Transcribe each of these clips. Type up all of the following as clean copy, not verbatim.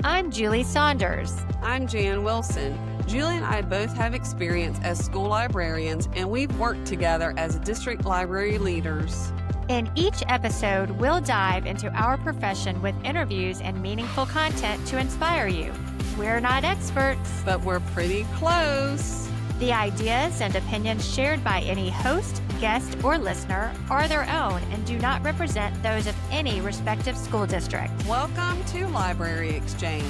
I'm Julie Saunders. I'm Jan Wilson. Julie and I both have experience as school librarians, and we've worked together as district library leaders. In each episode, we'll dive into our profession with interviews and meaningful content to inspire you. We're not experts, but we're pretty close. The ideas and opinions shared by any host, guest, or listener are their own and do not represent those of any respective school district. Welcome to Library Exchange.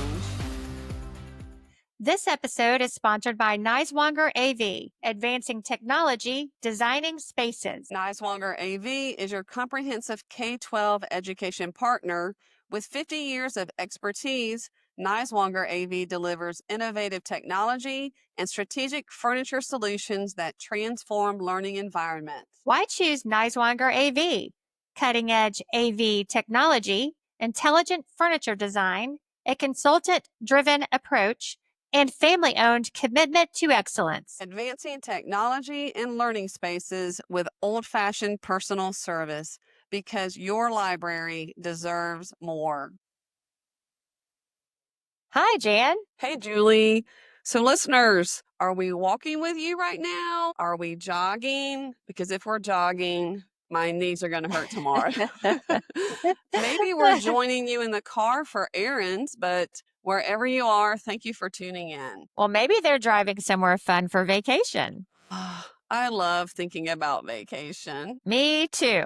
This episode is sponsored by Niswonger AV, Advancing Technology, Designing Spaces. Niswonger AV is your comprehensive K-12 education partner. With 50 years of expertise, Niswonger AV delivers innovative technology and strategic furniture solutions that transform learning environments. Why choose Niswonger AV? Cutting-edge AV technology, intelligent furniture design, a consultant-driven approach, and family-owned commitment to excellence. Advancing technology and learning spaces with old-fashioned personal service, because your library deserves more. Hi, Jan. Hey, Julie. So listeners, are we walking with you right now? Are we jogging? Because if we're jogging, my knees are going to hurt tomorrow. Maybe we're joining you in the car for errands, but wherever you are, thank you for tuning in. Well, maybe they're driving somewhere fun for vacation. I love thinking about vacation. Me too.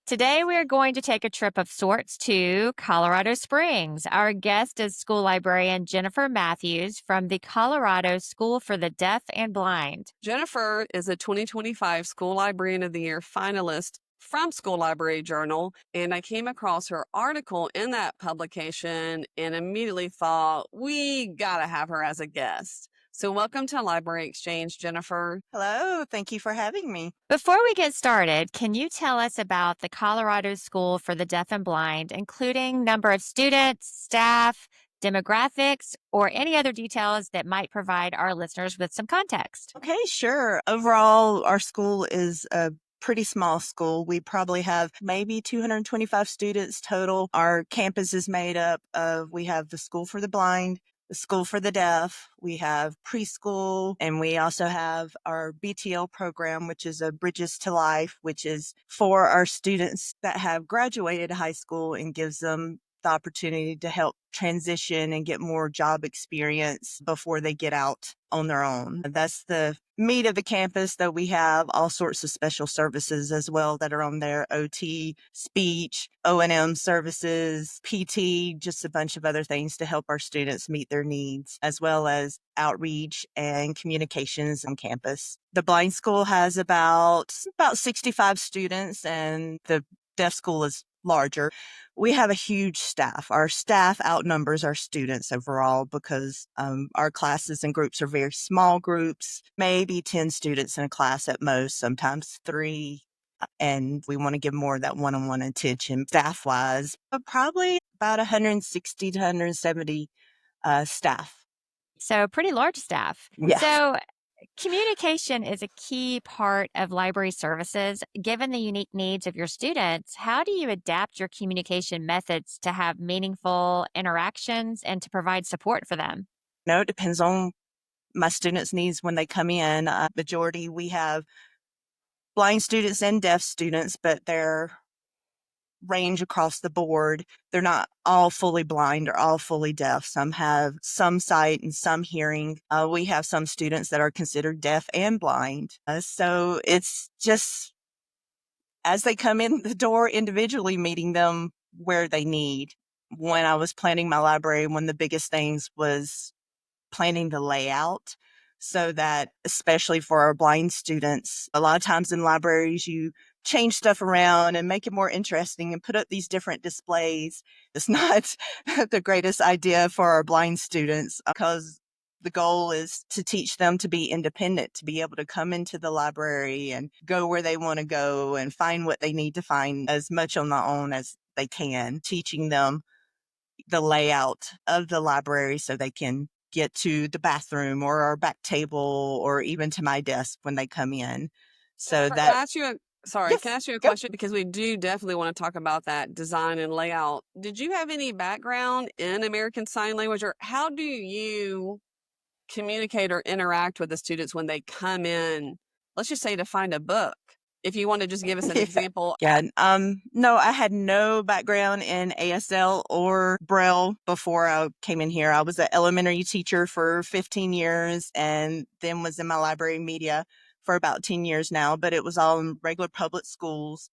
Today, we are going to take a trip of sorts to Colorado Springs. Our guest is school librarian Jennifer Mathews from the Colorado School for the Deaf and Blind. Jennifer is a 2025 School Librarian of the Year finalist from School Library Journal, and I came across her article in that publication and immediately thought, we gotta have her as a guest. So welcome to Library Exchange, Jennifer. Hello, thank you for having me. Before we get started, can you tell us about the Colorado School for the Deaf and Blind, including number of students, staff, demographics, or any other details that might provide our listeners with some context? Okay, sure. Overall, our school is a pretty small school. We probably have maybe 225 students total. Our campus is made up of, we have the School for the Blind, the School for the Deaf, we have preschool, and we also have our BTL program, which is a Bridges to Life, which is for our students that have graduated high school and gives them the opportunity to help transition and get more job experience before they get out on their own. That's the meat of the campus, though we have all sorts of special services as well that are on there: OT, speech, O&M services, PT, just a bunch of other things to help our students meet their needs, as well as outreach and communications on campus. The blind school has about 65 students, and the deaf school is larger. We have a huge staff. Our staff outnumbers our students overall because our classes and groups are very small groups, maybe 10 students in a class at most, sometimes 3. And we want to give more of that one-on-one attention staff-wise, but probably about 160 to 170 staff. So pretty large staff. Yeah. So communication is a key part of library services. Given the unique needs of your students, how do you adapt your communication methods to have meaningful interactions and to provide support for them? No, it depends on my students' needs when they come in. Majority, we have blind students and deaf students, but they're range across the board. They're not all fully blind or all fully deaf. Some have some sight and some hearing. We have some students that are considered deaf and blind. So it's just as they come in the door individually, meeting them where they need. When I was planning my library, one of the biggest things was planning the layout, so that, especially for our blind students, a lot of times in libraries, you change stuff around and make it more interesting and put up these different displays. It's not the greatest idea for our blind students because the goal is to teach them to be independent, to be able to come into the library and go where they want to go and find what they need to find as much on their own as they can, teaching them the layout of the library so they can get to the bathroom or our back table or even to my desk when they come in. So that Sorry, can I Yes, ask you a go. question? Because we do definitely want to talk about that design and layout. Did you have any background in American Sign Language, or how do you communicate or interact with the students when they come in, let's just say to find a book? If you want to just give us an Yeah. example. Yeah. No, I had no background in ASL or Braille before I came in here. I was an elementary teacher for 15 years and then was in my library media for about 10 years now, but it was all in regular public schools,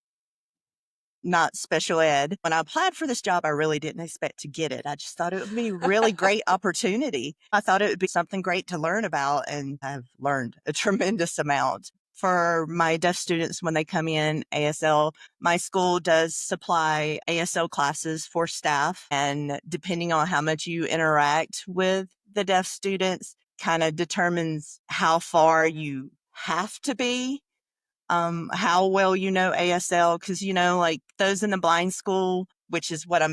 not special ed. When I applied for this job, I really didn't expect to get it. I just thought it would be a really great opportunity. I thought it would be something great to learn about, and I've learned a tremendous amount. For my deaf students, when they come in ASL, my school does supply ASL classes for staff. And depending on how much you interact with the deaf students, kind of determines how far you have to be, how well you know ASL, because like those in the blind school, which is what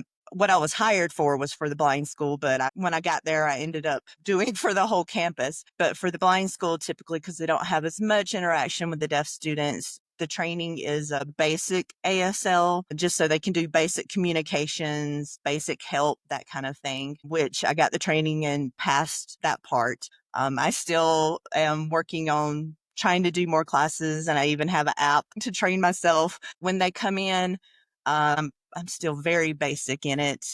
I was hired for, was for the blind school, but when I got there, I ended up doing for the whole campus. But for the blind school, typically because they don't have as much interaction with the deaf students, the training is a basic ASL, just so they can do basic communications, basic help, that kind of thing, which I got the training and passed that part. I still am working on trying to do more classes, and I even have an app to train myself when they come in. I'm still very basic in it.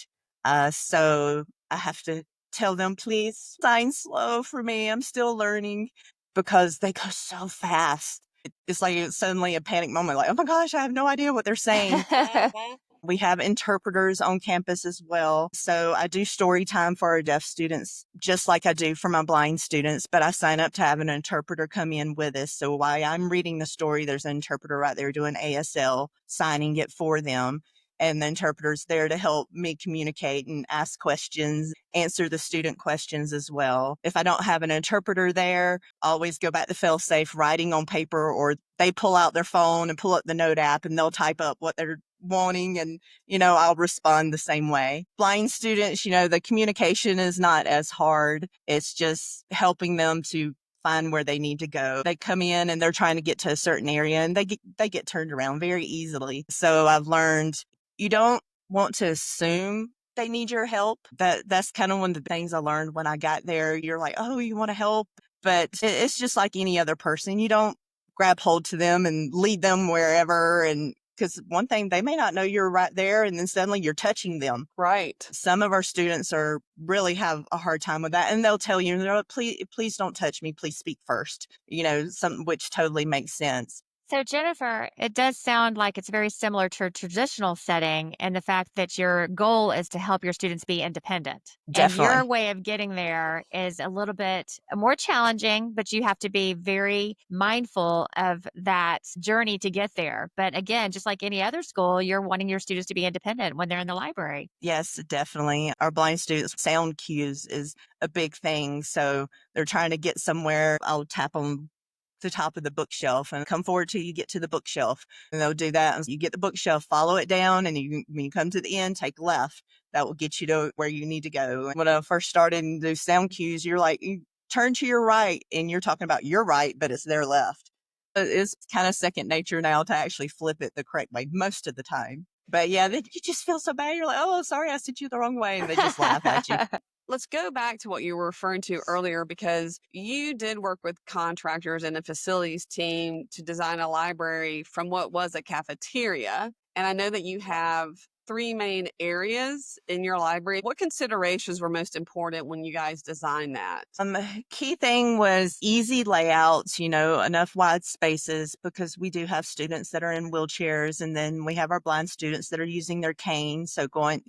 So I have to tell them, please sign slow for me. I'm still learning, because they go so fast. It's like it's suddenly a panic moment, like, oh my gosh, I have no idea what they're saying. We have interpreters on campus as well. So I do story time for our deaf students, just like I do for my blind students, but I sign up to have an interpreter come in with us. So while I'm reading the story, there's an interpreter right there doing ASL, signing it for them. And the interpreter's there to help me communicate and ask questions, answer the student questions as well. If I don't have an interpreter there, I always go back to fail-safe writing on paper, or they pull out their phone and pull up the note app and they'll type up what they're wanting, and I'll respond the same way. Blind students, the communication is not as hard. It's just helping them to find where they need to go. They come in and they're trying to get to a certain area, and they get turned around very easily. So I've learned, you don't want to assume they need your help. That's kind of one of the things I learned when I got there. You're like, oh, you want to help, but it's just like any other person. You don't grab hold to them and lead them wherever, and because one thing, they may not know you're right there, and then suddenly you're touching them. Right. Some of our students really have a hard time with that, and they'll tell you, please don't touch me. Please speak first. Something which totally makes sense. So, Jennifer, it does sound like it's very similar to a traditional setting, and the fact that your goal is to help your students be independent. And your Definitely. way of getting there is a little bit more challenging, but you have to be very mindful of that journey to get there. But again, just like any other school, you're wanting your students to be independent when they're in the library. Yes, definitely. Our blind students, sound cues is a big thing. So they're trying to get somewhere. I'll tap on the top of the bookshelf and come forward till you get to the bookshelf. And they'll do that. And you get the bookshelf, follow it down, and when you come to the end, take left. That will get you to where you need to go. When I first started to do sound cues, you're like, you turn to your right, and you're talking about your right, but it's their left. It's kind of second nature now to actually flip it the correct way most of the time. But yeah, you just feel so bad. You're like, oh, sorry, I sent you the wrong way. And they just laugh at you. Let's go back to what you were referring to earlier, because you did work with contractors and a facilities team to design a library from what was a cafeteria. And I know that you have three main areas in your library. What considerations were most important when you guys designed that? Key thing was easy layouts, enough wide spaces, because we do have students that are in wheelchairs, and then we have our blind students that are using their cane. So going,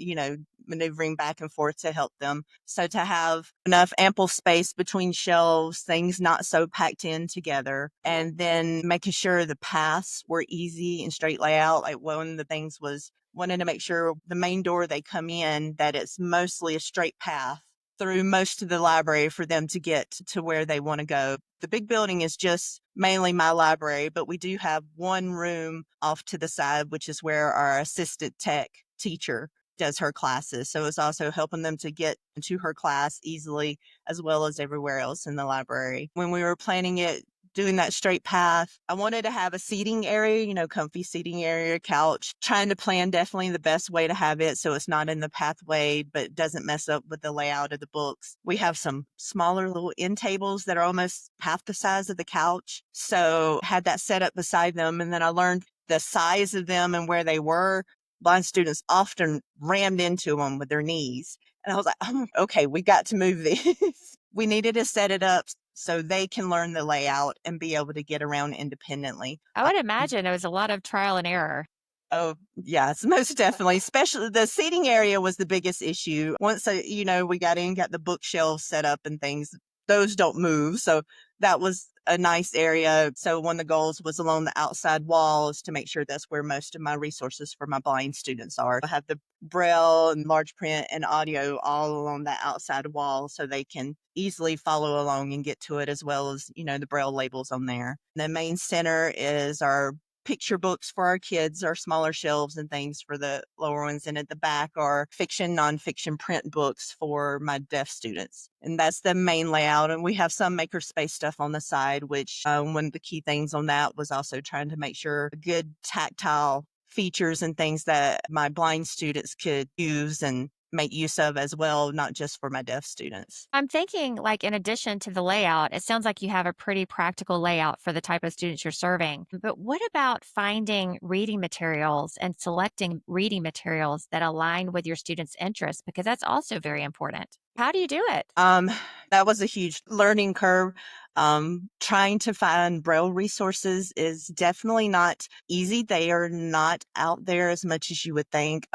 maneuvering back and forth to help them. So to have enough ample space between shelves, things not so packed in together, and then making sure the paths were easy and straight layout. Like one of the things was wanting to make sure the main door they come in, that it's mostly a straight path through most of the library for them to get to where they want to go. The big building is just mainly my library, but we do have one room off to the side, which is where our assistant tech teacher does her classes. So it's also helping them to get to her class easily, as well as everywhere else in the library. When we were planning it, doing that straight path. I wanted to have a seating area, comfy seating area, couch, trying to plan definitely the best way to have it so it's not in the pathway, but doesn't mess up with the layout of the books. We have some smaller little end tables that are almost half the size of the couch. So had that set up beside them. And then I learned the size of them and where they were. Blind students often rammed into them with their knees. And I was like, oh, okay, we got to move these. We needed to set it up so they can learn the layout and be able to get around independently. I would imagine there was a lot of trial and error. Oh, yes, most definitely. Especially the seating area was the biggest issue. Once, we got in, got the bookshelves set up and things, those don't move. So that was a nice area. So one of the goals was along the outside walls to make sure that's where most of my resources for my blind students are. I have the braille and large print and audio all along that outside wall so they can easily follow along and get to it, as well as, the braille labels on there. The main center is our picture books for our kids, our smaller shelves and things for the lower ones. And at the back are fiction, nonfiction print books for my deaf students. And that's the main layout. And we have some makerspace stuff on the side, which one of the key things on that was also trying to make sure good tactile features and things that my blind students could use and make use of as well, not just for my deaf students. I'm thinking, like, in addition to the layout, it sounds like you have a pretty practical layout for the type of students you're serving. But what about finding reading materials and selecting reading materials that align with your students' interests? Because that's also very important. How do you do it? That was a huge learning curve. Trying to find Braille resources is definitely not easy. They are not out there as much as you would think.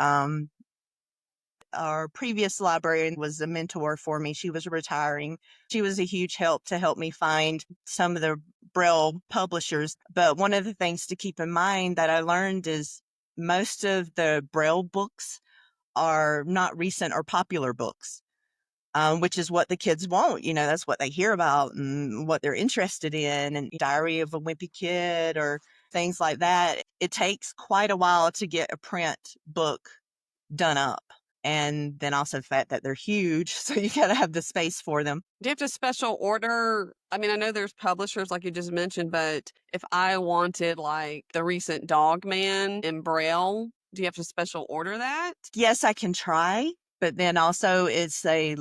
Our previous librarian was a mentor for me. She was retiring. She was a huge help to help me find some of the Braille publishers. But one of the things to keep in mind that I learned is most of the Braille books are not recent or popular books. Which is what the kids want. That's what they hear about and what they're interested in, and Diary of a Wimpy Kid or things like that. It takes quite a while to get a print book done up. And then also the fact that they're huge, so you got to have the space for them. Do you have to special order? I mean, I know there's publishers like you just mentioned, but if I wanted like the recent Dog Man in Braille, do you have to special order that? Yes, I can try, but then also it's a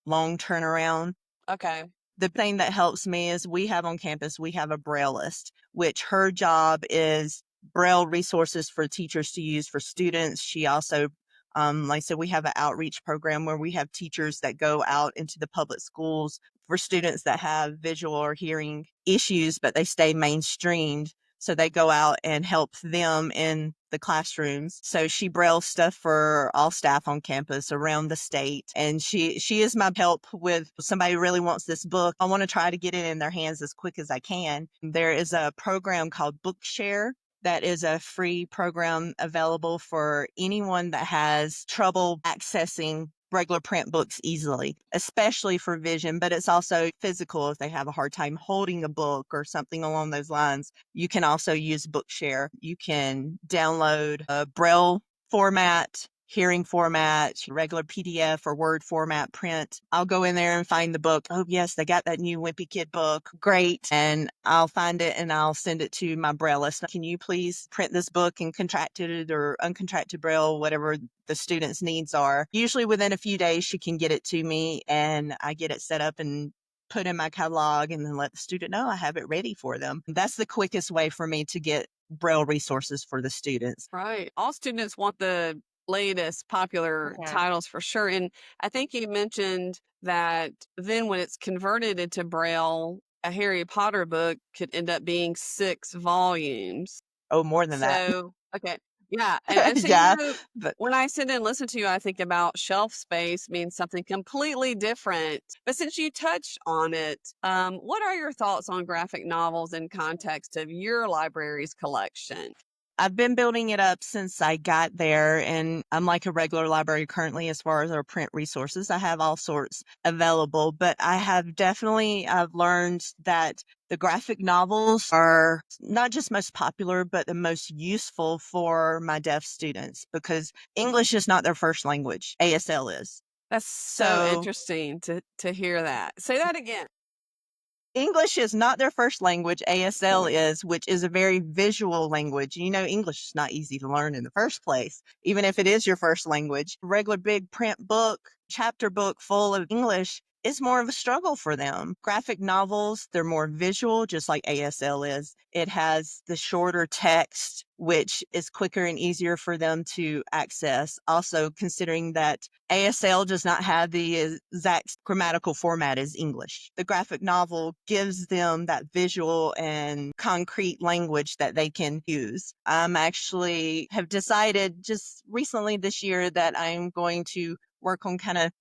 long turnaround. Okay. The thing that helps me is we have on campus, we have a Brailleist, which her job is Braille resources for teachers to use for students. She also, like I said, we have an outreach program where we have teachers that go out into the public schools for students that have visual or hearing issues, but they stay mainstreamed. So they go out and help them in the classrooms. So she brailles stuff for all staff on campus around the state. And she is my help with somebody who really wants this book. I want to try to get it in their hands as quick as I can. There is a program called Bookshare. That is a free program available for anyone that has trouble accessing regular print books easily, especially for vision, but it's also physical if they have a hard time holding a book or something along those lines. You can also use Bookshare. You can download a Braille format, hearing format, regular PDF or Word format print. I'll go in there and find the book. Oh, yes, they got that new Wimpy Kid book. Great. And I'll find it and I'll send it to my Brailleist. Can you please print this book in contracted or uncontracted Braille, whatever the student's needs are? Usually within a few days, she can get it to me and I get it set up and put in my catalog and then let the student know I have it ready for them. That's the quickest way for me to get Braille resources for the students. Right. All students want the latest popular titles for sure. And I think you mentioned that then when it's converted into Braille, a Harry Potter book could end up being 6 volumes. Oh, more than that. So, okay. Yeah. And so, Yeah, but when I sit and listen to you, I think about shelf space means something completely different. But since you touched on it, what are your thoughts on graphic novels in context of your library's collection? I've been building it up since I got there, and I'm like a regular library currently as far as our print resources. I have all sorts available, but I've learned that the graphic novels are not just most popular, but the most useful for my deaf students because English is not their first language. ASL is. That's so interesting to hear that. Say that again. English is not their first language. ASL is, which is a very visual language. You know, English is not easy to learn in the first place, even if it is your first language. Regular big print book, chapter book full of English is more of a struggle for them. Graphic novels, they're more visual, just like ASL is. It has the shorter text, which is quicker and easier for them to access. Also, considering that ASL does not have the exact grammatical format as English. The graphic novel gives them that visual and concrete language that they can use. I'm actually have decided just recently this year that I'm going to work on kind of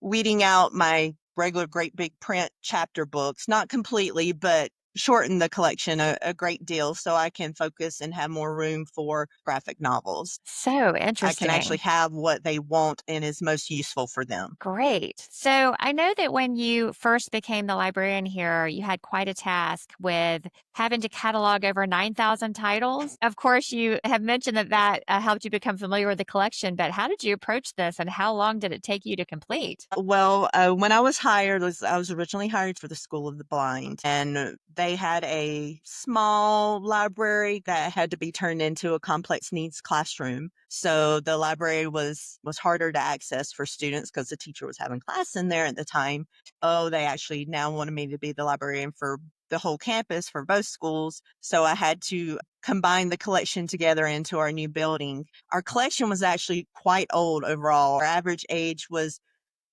weeding out my regular great big print chapter books, not completely, but shorten the collection a great deal so I can focus and have more room for graphic novels. So I can actually interesting. have what they want and is most useful for them. Great. So I know that when you first became the librarian here, you had quite a task with having to catalog over 9,000 titles. Of course, you have mentioned that helped you become familiar with the collection, but how did you approach this and how long did it take you to complete? Well, when I was hired, I was originally hired for the School of the Blind, and they had a small library that had to be turned into a complex needs classroom. So the library was harder to access for students because the teacher was having class in there at the time. Oh, they actually now wanted me to be the librarian for the whole campus for both schools. So I had to combine the collection together into our new building. Our collection was actually quite old overall. Our average age was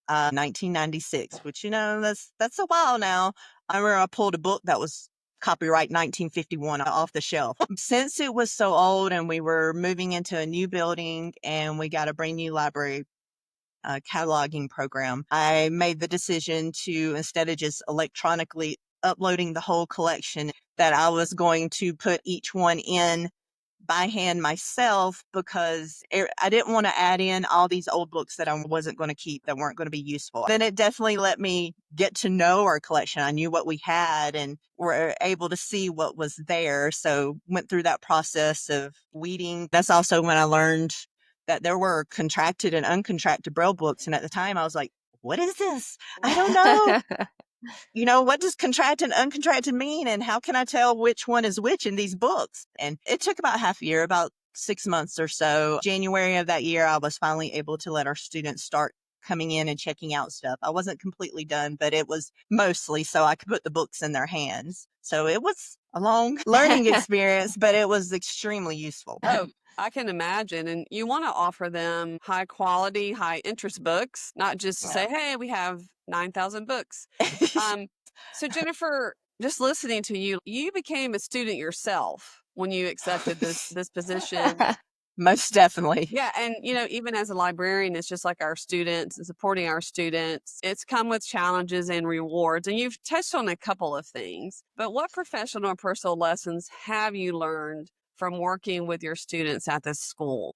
1996, which, you know, that's a while now. I remember I pulled a book that was copyright 1951 off the shelf. Since it was so old and we were moving into a new building and we got a brand new library cataloging program, I made the decision to, instead of just electronically uploading the whole collection, that I was going to put each one in by hand myself because I didn't want to add in all these old books that I wasn't going to keep, that weren't going to be useful. Then it definitely let me get to know our collection. I knew what we had and were able to see what was there. So went through that process of weeding. That's also when I learned that there were contracted and uncontracted Braille books. And at the time I was like, what is this? I don't know. You know, what does contracted and uncontracted mean? And how can I tell which one is which in these books? And it took about half a year, about 6 months or so. January of that year, I was finally able to let our students start coming in and checking out stuff. I wasn't completely done, but it was mostly so I could put the books in their hands. So it was a long learning experience, but it was extremely useful. Oh, I can imagine. And you want to offer them high quality, high interest books, not just to say, hey, we have 9,000 books. So, Jennifer, just listening to you, you became a student yourself when you accepted this position. Most definitely. Yeah, and you know, even as a librarian, it's just like our students and supporting our students. It's come with challenges and rewards, and you've touched on a couple of things. But what professional or personal lessons have you learned from working with your students at this school?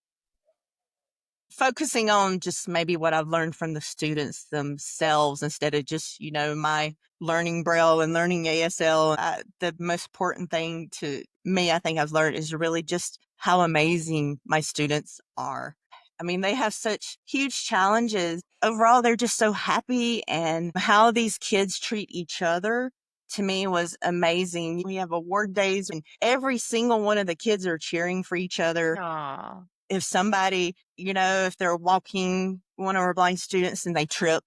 Focusing on just maybe what I've learned from the students themselves instead of just, you know, my learning Braille and learning ASL. The most important thing to me, I think I've learned is really just how amazing my students are. I mean, they have such huge challenges. Overall, they're just so happy, and how these kids treat each other to me was amazing. We have award days and every single one of the kids are cheering for each other. Aw. If somebody, you know, if they're walking, one of our blind students, and they trip,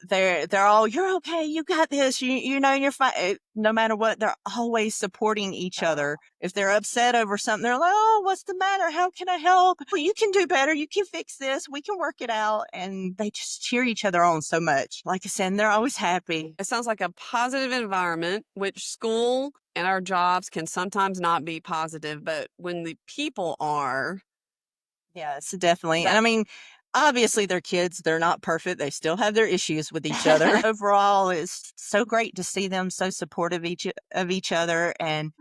they're all, you're okay, you got this, you know, you're fine. No matter what, they're always supporting each other. If they're upset over something, they're like, oh, what's the matter? How can I help? Well, you can do better. You can fix this. We can work it out. And they just cheer each other on so much. Like I said, they're always happy. It sounds like a positive environment, which school and our jobs can sometimes not be positive, but when the people are. Yes, definitely. And I mean, obviously they're kids. They're not perfect. They still have their issues with each other. Overall, it's so great to see them so supportive of each other. And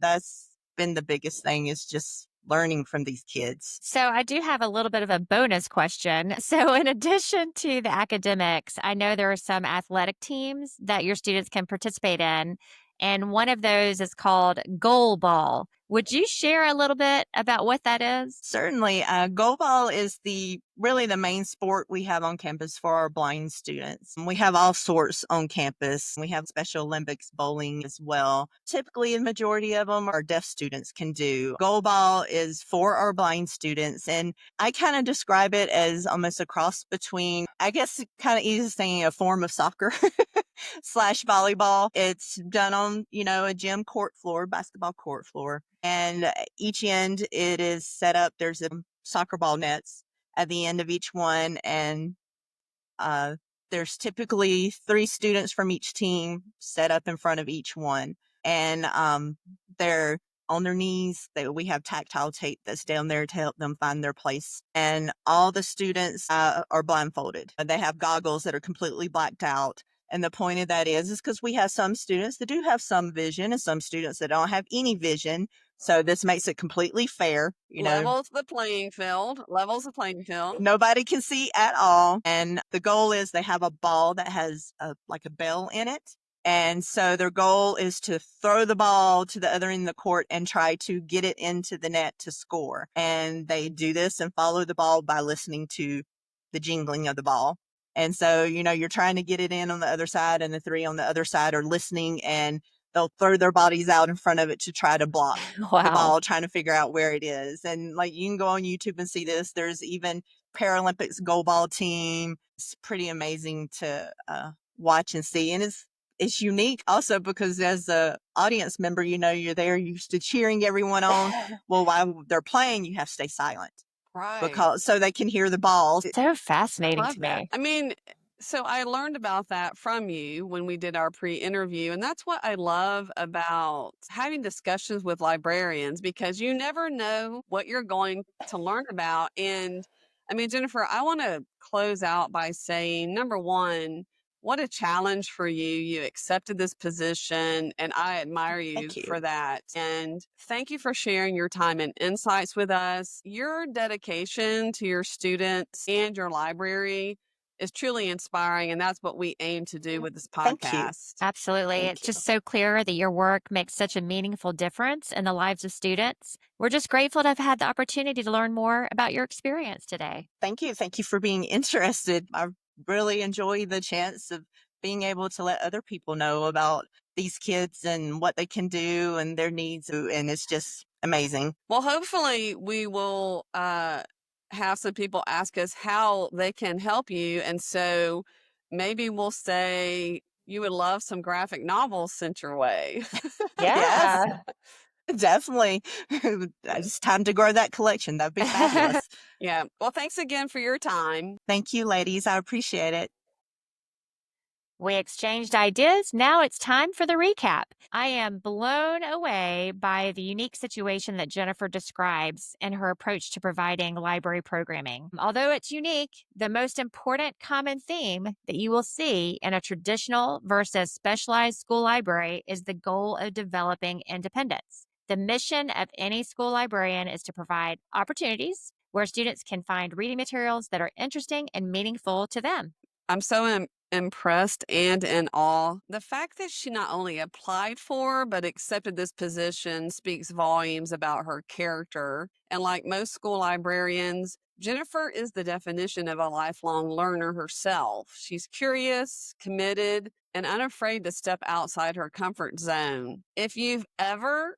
that's been the biggest thing, is just learning from these kids. So I do have a little bit of a bonus question. So in addition to the academics, I know there are some athletic teams that your students can participate in. and one of those is called goal ball. Would you share a little bit about what that is? Certainly. Goalball is really the main sport we have on campus for our blind students. We have all sorts on campus. We have Special Olympics bowling as well. Typically, the majority of them our deaf students can do. Goalball is for our blind students, and I kind of describe it as almost a cross between, I guess, kind of easy saying a form of soccer slash volleyball. It's done on, a gym court floor, basketball court floor. And each end it is set up. There's a soccer ball nets at the end of each one. And there's typically 3 students from each team set up in front of each one. And they're on their knees. We have tactile tape that's down there to help them find their place. And all the students are blindfolded. They have goggles that are completely blacked out. And the point of that is because we have some students that do have some vision and some students that don't have any vision. So this makes it completely fair. Levels the playing field. Levels the playing field. Nobody can see at all. And the goal is they have a ball that has like a bell in it. And so their goal is to throw the ball to the other end of the court and try to get it into the net to score. And they do this and follow the ball by listening to the jingling of the ball. And so, you're trying to get it in on the other side, and the 3 on the other side are listening, and they'll throw their bodies out in front of it to try to block the Wow. ball, trying to figure out where it is. And like you can go on YouTube and see this. There's even Paralympics goalball team. It's pretty amazing to watch and see. And it's unique also because as a audience member, you're there used to cheering everyone on. Well, while they're playing, you have to stay silent. Right. So they can hear the balls. So fascinating Love to that. me. I mean, so I learned about that from you when we did our pre-interview, and that's what I love about having discussions with librarians, because you never know what you're going to learn about. And I mean, Jennifer, I want to close out by saying, number one, what a challenge for you. You accepted this position, and I admire you Thank you. for that. And thank you for sharing your time and insights with us. Your dedication to your students and your library is truly inspiring, and that's what we aim to do with this Thank you. podcast. Absolutely. Thank It's you. just so clear that your work makes such a meaningful difference in the lives of students. We're just grateful to have had the opportunity to learn more about your experience today. Thank you. Thank you for being interested. I really enjoy the chance of being able to let other people know about these kids and what they can do and their needs. And it's just amazing. Well, hopefully we will have some people ask us how they can help you. And so maybe we'll say you would love some graphic novels sent your way. Yes, definitely. It's time to grow that collection. That'd be fabulous. Yeah. Well, thanks again for your time. Thank you, ladies. I appreciate it. We exchanged ideas. Now it's time for the recap. I am blown away by the unique situation that Jennifer describes in her approach to providing library programming. Although it's unique, the most important common theme that you will see in a traditional versus specialized school library is the goal of developing independence. The mission of any school librarian is to provide opportunities where students can find reading materials that are interesting and meaningful to them. I'm so impressed and in awe. The fact that she not only applied for but accepted this position speaks volumes about her character. And like most school librarians, Jennifer is the definition of a lifelong learner herself. She's curious, committed, and unafraid to step outside her comfort zone. If you've ever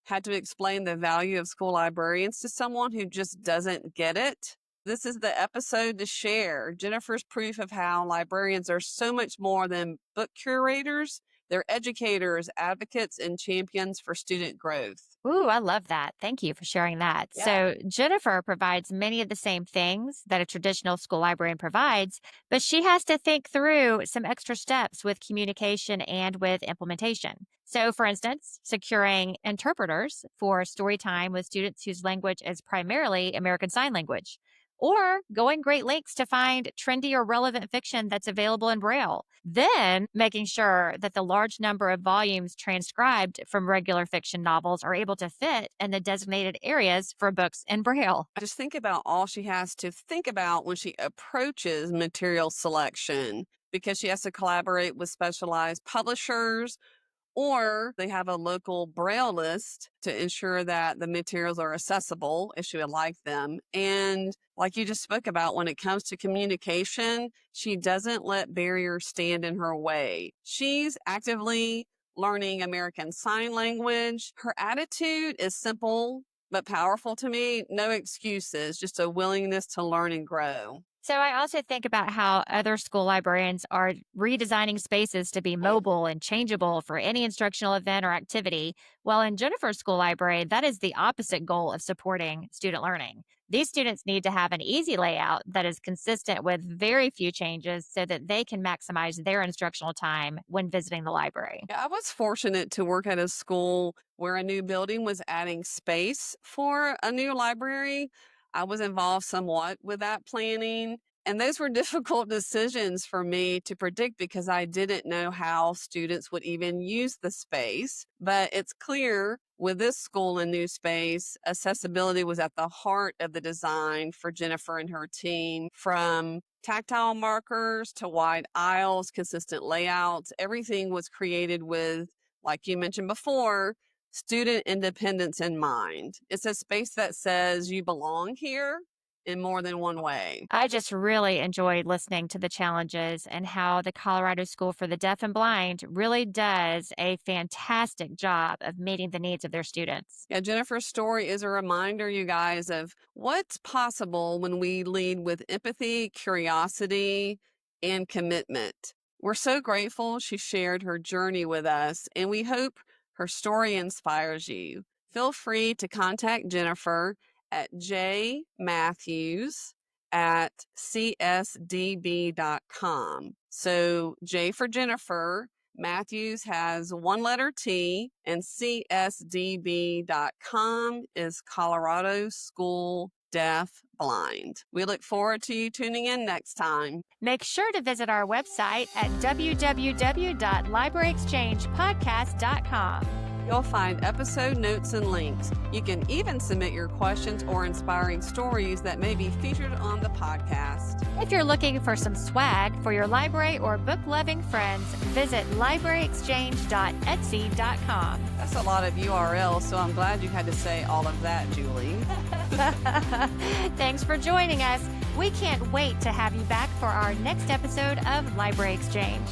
had to explain the value of school librarians to someone who just doesn't get it, this is the episode to share. Jennifer's proof of how librarians are so much more than book curators. They're educators, advocates, and champions for student growth. Ooh, I love that. Thank you for sharing that. Yeah. So, Jennifer provides many of the same things that a traditional school librarian provides, but she has to think through some extra steps with communication and with implementation. So, for instance, securing interpreters for story time with students whose language is primarily American Sign Language, or going great lengths to find trendy or relevant fiction that's available in Braille. Then making sure that the large number of volumes transcribed from regular fiction novels are able to fit in the designated areas for books in Braille. Just think about all she has to think about when she approaches material selection, because she has to collaborate with specialized publishers or they have a local braille list to ensure that the materials are accessible if she would like them. And like you just spoke about, when it comes to communication, she doesn't let barriers stand in her way. She's actively learning American Sign Language. Her attitude is simple but powerful to me. No excuses, just a willingness to learn and grow. So I also think about how other school librarians are redesigning spaces to be mobile and changeable for any instructional event or activity. While in Jennifer's school library, that is the opposite goal of supporting student learning. These students need to have an easy layout that is consistent with very few changes so that they can maximize their instructional time when visiting the library. Yeah, I was fortunate to work at a school where a new building was adding space for a new library. I was involved somewhat with that planning. And those were difficult decisions for me to predict because I didn't know how students would even use the space. But it's clear with this school and new space, accessibility was at the heart of the design for Jennifer and her team. From tactile markers to wide aisles, consistent layouts, everything was created with, like you mentioned before, student independence in mind. It's a space that says you belong here in more than one way. I just really enjoyed listening to the challenges and how the Colorado School for the Deaf and Blind really does a fantastic job of meeting the needs of their students. Yeah, Jennifer's story is a reminder, you guys, of what's possible when we lead with empathy, curiosity, and commitment. We're so grateful she shared her journey with us, and we hope her story inspires you. Feel free to contact Jennifer at jmathews@csdb.com. So J for Jennifer, Mathews has one letter T, and csdb.com is Colorado School Deaf Blind. We look forward to you tuning in next time. Make sure to visit our website at www.libraryexchangepodcast.com. You'll find episode notes and links. You can even submit your questions or inspiring stories that may be featured on the podcast. If you're looking for some swag for your library or book-loving friends, visit libraryexchange.etsy.com. That's a lot of URLs, so I'm glad you had to say all of that, Julie. Thanks for joining us. We can't wait to have you back for our next episode of Library Exchange.